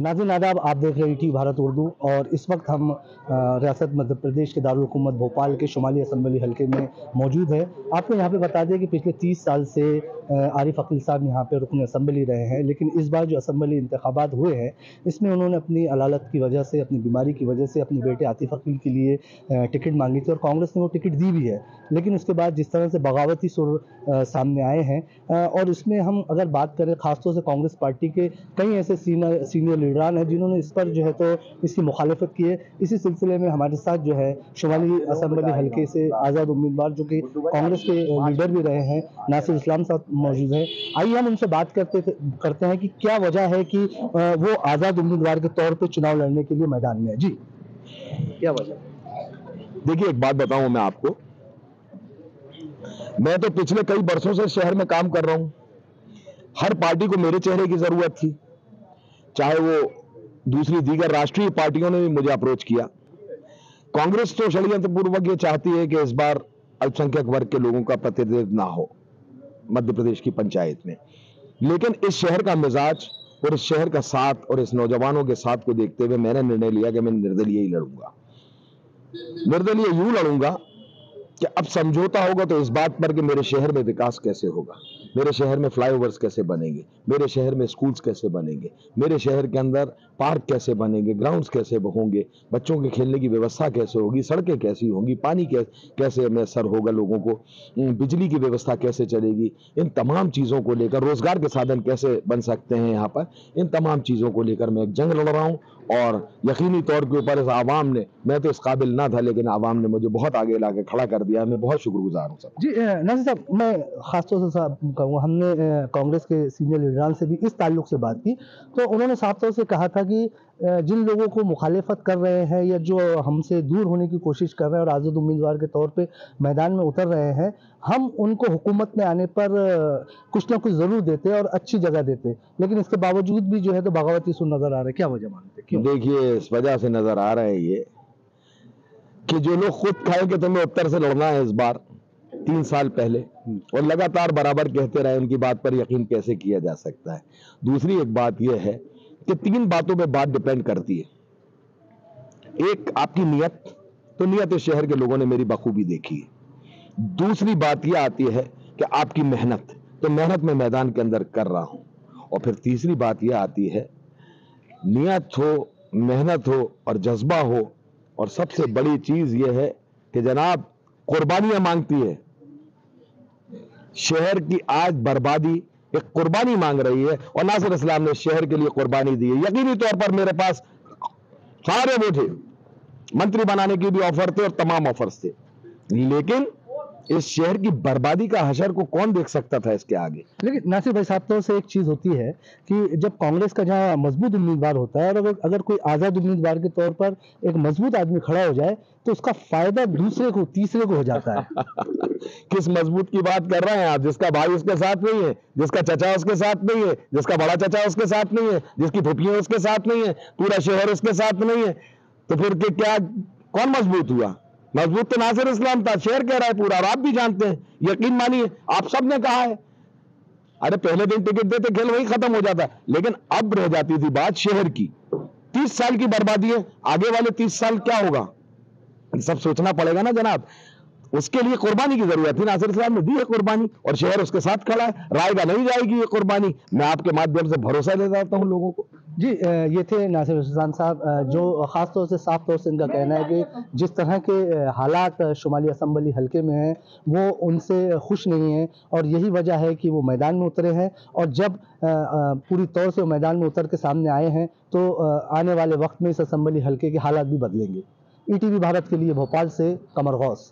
नाज़रीन आदाब, आप देख रहे हैं ईटीवी भारत उर्दू और इस वक्त हम रियासत मध्य प्रदेश के दारुल हुकूमत भोपाल के शुमाली असम्बली हलके में मौजूद है। आपको यहाँ पे बता दें कि पिछले 30 साल से आरिफ अकील साहब यहाँ पे रुकन असम्बली रहे हैं, लेकिन इस बार जो असम्बली इंतखाबात हुए हैं इसमें उन्होंने अपनी अलालत की वजह से, अपनी बीमारी की वजह से अपने बेटे आतिफ अकील के लिए टिकट मांगी थी और कांग्रेस ने वो टिकट दी भी है। लेकिन उसके बाद जिस तरह से बगावती सुर सामने आए हैं और इसमें हम अगर बात करें खासतौर से कांग्रेस पार्टी के कई ऐसे सीनियर लीडरान हैं जिन्होंने इस पर जो है तो इसकी मुखालिफत की है। इसी सिलसिले में हमारे साथ जो है शुमाली असम्बली हल्के से आज़ाद उम्मीदवार जो कि कांग्रेस के लीडर भी रहे हैं, नासिर इस्लाम साहब मौजूद हैं। आइए हम उनसे बात करते हैं कि क्या वजह है कि वो आज़ाद उम्मीदवार के तौर पर चुनाव लड़ने के लिए मैदान में है। जी, क्या वजह? देखिए, एक बात बताऊं मैं आपको, मैं तो पिछले कई वर्षों से शहर में काम कर रहा हूं। हर पार्टी को मेरे चेहरे की जरूरत थी, चाहे वो दूसरी दीगर राष्ट्रीय पार्टियों ने भी मुझे अप्रोच किया। कांग्रेस तो षड्यंत्र पूर्वक ये चाहती है कि इस बार अल्पसंख्यक वर्ग के लोगों का प्रतिनिधित्व ना हो मध्य प्रदेश की पंचायत में, लेकिन इस शहर का मिजाज और इस शहर का साथ और इस नौजवानों के साथ को देखते हुए मैंने निर्णय लिया कि मैं निर्दलीय ही लड़ूंगा। निर्दलीय यूं लड़ूंगा कि अब समझौता होगा तो इस बात पर कि मेरे शहर में विकास कैसे होगा, मेरे शहर में फ्लाईओवर्स कैसे बनेंगे, मेरे शहर में स्कूल्स कैसे बनेंगे, मेरे शहर के अंदर पार्क कैसे बनेंगे, ग्राउंड्स कैसे होंगे, बच्चों के खेलने की व्यवस्था कैसे होगी, सड़कें कैसी होंगी, पानी कैसे मैसर होगा लोगों को, बिजली की व्यवस्था कैसे चलेगी, इन तमाम चीज़ों को लेकर रोजगार के साधन कैसे बन सकते हैं यहाँ पर, इन तमाम चीज़ों को लेकर मैं एक जंग लड़ रहा हूँ। और यकीनी तौर के ऊपर इस आवाम ने, मैं तो इस काबिल ना था लेकिन आवाम ने मुझे बहुत आगे ला के खड़ा कर दिया। मैं बहुत शुक्रगुजार हूँ सब। जी नासिर साहब, मैं खासतौर से साहब कहूँगा, हमने कांग्रेस के सीनियर लीडरान से भी इस ताल्लुक से बात की तो उन्होंने साफ तौर से कहा था कि जिन लोगों को मुखालिफत कर रहे हैं या जो हमसे दूर होने की कोशिश कर रहे हैं और आज़ाद उम्मीदवार के तौर पे मैदान में उतर रहे हैं, हम उनको हुकूमत में आने पर कुछ ना कुछ ज़रूर देते और अच्छी जगह देते, लेकिन इसके बावजूद भी जो है तो बगावती सुर नजर आ रहे हैं। क्या वजह मानते? क्यों? देखिए, इस वजह से नजर आ रहा है ये कि जो लोग खुद खाए कि तुम्हें उत्तर से लड़ना है इस बार 3 साल पहले और लगातार बराबर कहते रहे, उनकी बात पर यकीन कैसे किया जा सकता है। दूसरी एक बात यह है कि 3 बातों पे बात डिपेंड करती है। एक, आपकी नीयत, तो नीयत इस शहर के लोगों ने मेरी बखूबी देखी है। दूसरी बात यह आती है कि आपकी मेहनत, तो मेहनत मैं मैदान के अंदर कर रहा हूं। और फिर तीसरी बात यह आती है, नीयत हो, मेहनत हो और जज्बा हो, और सबसे बड़ी चीज यह है कि जनाब कुर्बानियां मांगती है। शहर की आज बर्बादी एक कुर्बानी मांग रही है और नासिर इस्लाम ने शहर के लिए कुर्बानी दी है। यकीनी तौर पर मेरे पास सारे वो थे, मंत्री बनाने के भी ऑफर थे और तमाम ऑफर्स थे, लेकिन इस शहर की बर्बादी का हशर को कौन देख सकता था इसके आगे। लेकिन नासिर भाई, साफ तौर से एक चीज होती है कि जब कांग्रेस का जहां मजबूत उम्मीदवार होता है और अगर कोई आजाद उम्मीदवार के तौर पर एक मजबूत आदमी खड़ा हो जाए तो उसका फायदा दूसरे को, तीसरे को हो जाता है। किस मजबूत की बात कर रहे हैं आप? जिसका भाई उसके साथ नहीं है, जिसका चचा उसके साथ नहीं है, जिसका बड़ा चचा उसके साथ नहीं है, जिसकी फुफियां उसके साथ नहीं है, पूरा शहर उसके साथ नहीं है, तो फिर क्या कौन मजबूत हुआ? मजबूत तो नासिर इस्लाम था, शहर कह रहा है पूरा, और आप भी जानते हैं, यकीन मानिए, आप सब ने कहा है। अरे पहले दिन टिकट देते खेल वही खत्म हो जाता, लेकिन अब रह जाती थी बात शहर की। 30 साल की बर्बादी है, आगे वाले 30 साल क्या होगा सब सोचना पड़ेगा ना जनाब। उसके लिए कुर्बानी की जरूरत थी, नासिर इस्लाम ने दी है कुर्बानी और शहर उसके साथ खड़ा है। रायगा नहीं जाएगी ये कुर्बानी, मैं आपके माध्यम से भरोसा ले जाता हूं लोगों को। जी, ये थे नासिर इस्लाम साहब, जो खास तौर से साफ तौर से इनका कहना है कि जिस तरह के हालात शुमाली असम्बली हल्के में हैं वो उनसे खुश नहीं हैं और यही वजह है कि वो मैदान में उतरे हैं। और जब पूरी तौर से वो मैदान में उतर के सामने आए हैं तो आने वाले वक्त में इस असम्बली हल्के के हालात भी बदलेंगे। ईटीवी भारत के लिए भोपाल से कमर गौस।